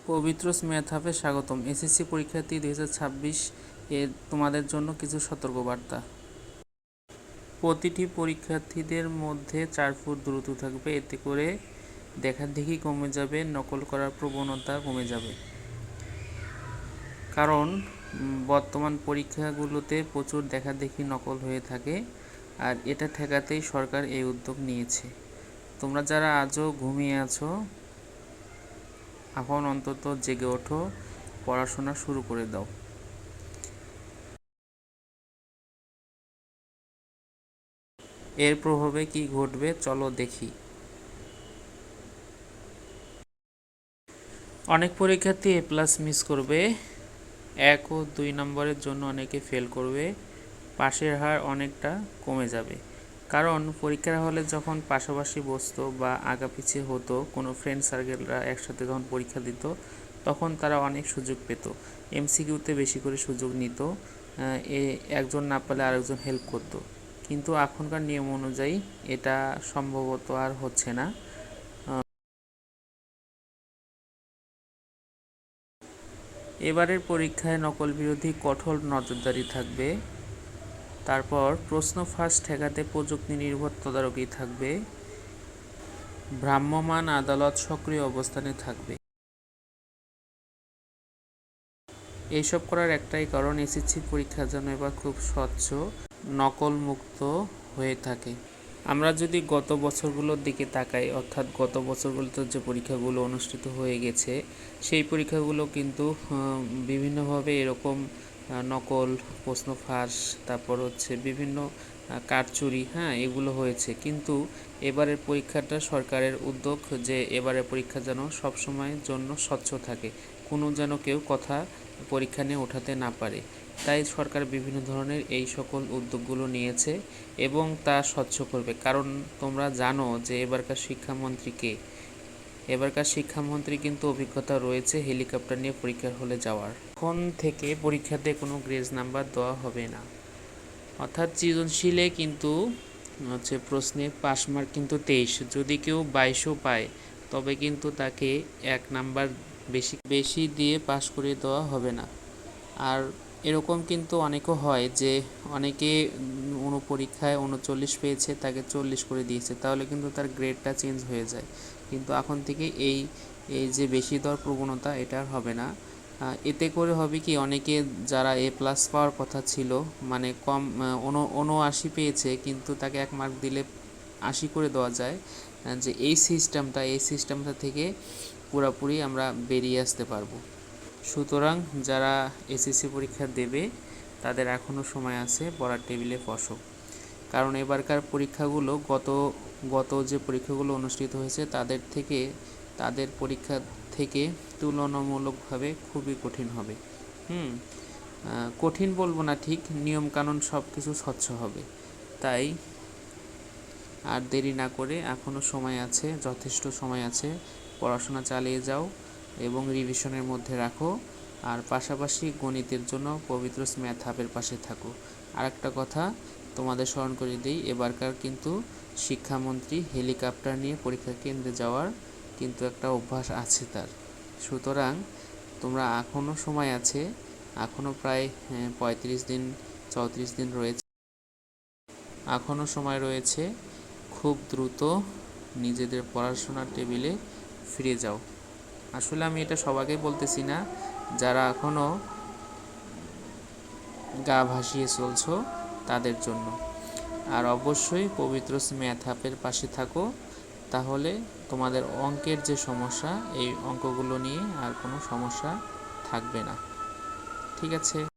পবিত্র ম্যাথ হাবে স্বাগতম। এসএসসি পরীক্ষার্থী 2026 এর তোমাদের জন্য কিছু সতর্কবার্তা। প্রতিটি পরীক্ষার্থীদের মধ্যে 4 ফুট দূরত্ব থাকবে, এতে করে দেখাদেখি কমে যাবে, নকল করার প্রবণতা কমে যাবে। কারণ বর্তমান পরীক্ষাগুলোতে প্রচুর দেখাদেখি নকল হয়ে থাকে, আর এটা ঠেকাতেই সরকার এই উদ্যোগ নিয়েছে। তোমরা যারা আজও ঘুমিয়ে আছো, এখন অন্তত জেগে ওঠো, পড়াশোনা শুরু করে দাও। এর প্রভাবে কি ঘটবে চলো দেখি। অনেক পরীক্ষার্থী A+ মিস করবে, 1 ও 2 নম্বরের জন্য অনেকে ফেল করবে, পাশের হার অনেকটা কমে যাবে। কারণ পরীক্ষার হলে যখন পাশাপাশি বসতো বা আগাপিছিয়ে হতো, কোনো ফ্রেন্ড সার্কেলরা একসাথে যখন পরীক্ষা দিত, তখন তারা অনেক সুযোগ পেত, MCQতে বেশি করে সুযোগ নিত, একজন না পেলে আরেকজন হেল্প করতো। কিন্তু এখনকার নিয়ম অনুযায়ী এটা সম্ভবত আর হচ্ছে না। এবারের পরীক্ষায় নকল বিরোধী কঠোর নজরদারি থাকবে। তারপর প্রশ্ন ফাঁস ঠেকাতে প্রযুক্তি নির্ভর তদারকি থাকবে। ভ্রাম্যমাণ আদালত সক্রিয় অবস্থানে থাকবে। এইসব করার একটাই কারণ, এসএসসি পরীক্ষা যেন এবার খুব স্বচ্ছ, নকল মুক্ত হয়ে থাকে। আমরা যদি গত বছরগুলোর দিকে তাকাই, অর্থাৎ গত বছরগুলোতে যে পরীক্ষাগুলো অনুষ্ঠিত হয়ে গেছে, সেই পরীক্ষাগুলো কিন্তু বিভিন্নভাবে এরকম নকল, প্রশ্ন ফাঁস, তারপর হচ্ছে বিভিন্ন কারচুরি, এগুলো হয়েছে। কিন্তু এবারের পরীক্ষাটা সরকারের উদ্যোগ যে এবারের পরীক্ষা যেন সবসময়ের জন্য স্বচ্ছ থাকে, কোনো যেন কেউ কথা পরীক্ষা নিয়ে ওঠাতে না পারে। তাই সরকার বিভিন্ন ধরনের এই সকল উদ্যোগগুলো নিয়েছে এবং তা স্বচ্ছ করবে। কারণ তোমরা জানো যে এবারকার শিক্ষামন্ত্রী কে। এবারকার শিক্ষামন্ত্রী কিন্তু অভিজ্ঞতা রয়েছে হেলিকপ্টার নিয়ে পরীক্ষার হলে যাওয়ার। এখন থেকে পরীক্ষাতে কোনো গ্রেজ নাম্বার দেওয়া হবে না, অর্থাৎ সৃজনশীলে কিন্তু হচ্ছে প্রশ্নে পাস মার্ক কিন্তু 23। যদি কেউ 22ও পায়, তবে কিন্তু তাকে 1 নাম্বার বেশি দিয়ে পাস করে দেওয়া হবে না। আর এরকম কিন্তু অনেকও হয় যে অনেকে পরীক্ষায় 39 পেয়েছে, তাকে 40 করে দিয়েছে, তাহলে কিন্তু তার গ্রেডটা চেঞ্জ হয়ে যায়। কিন্তু এখন থেকে এই যে বেশি দেওয়ার প্রবণতা এটা আর হবে না। এতে করে হবে কি, অনেকে যারা A+ পাওয়ার কথা ছিল, মানে কম 79 পেয়েছে, কিন্তু তাকে 1 মার্ক দিলে 80 করে দেওয়া যায়, যে এই সিস্টেমটা থেকে পুরোপুরি আমরা বেরিয়ে আসতে পারবো। সুতরাং যারা এসএসসি পরীক্ষা দেবে তাদের এখনও সময় আছে, পড়ার টেবিলে বসো। কারণ এবারকার পরীক্ষাগুলো গত যে পরীক্ষাগুলো অনুষ্ঠিত হয়েছে তাদের পরীক্ষা থেকে তুলনামূলকভাবে খুবই কঠিন হবে। কঠিন বলবো না ঠিক, নিয়মকানুন সব কিছু স্বচ্ছ হবে। তাই আর দেরি না করে, এখনও সময় আছে, যথেষ্ট সময় আছে, পড়াশোনা চালিয়ে যাও এবং রিভিশনের মধ্যে রাখো। আর পাশাপাশি গণিতের জন্য পবিত্র ম্যাথ হাবের পাশে থাকো। আর একটা কথা তোমাদের স্মরণ করে দিই, এবারকার কিন্তু শিক্ষামন্ত্রী হেলিকপ্টার নিয়ে পরীক্ষা কেন্দ্রে যাওয়ার কিন্তু একটা অভ্যাস আছে তার। সুতরাং তোমরা এখনও সময় আছে, এখনও প্রায় 34 দিন রয়েছে, এখনও সময় রয়েছে। খুব দ্রুত নিজেদের পড়াশোনার টেবিলে ফিরে যাও। আসলে আমি এটা সবাইকে বলতেছি না, যারা এখনও গা ভাসিয়ে চলছো তাদের জন্য। আর অবশ্যই পবিত্র ম্যাথ হাবের পাশে থাকো, তাহলে তোমাদের অঙ্কের যে সমস্যা, এই অঙ্কগুলো নিয়ে আর কোনো সমস্যা থাকবে না। ঠিক আছে।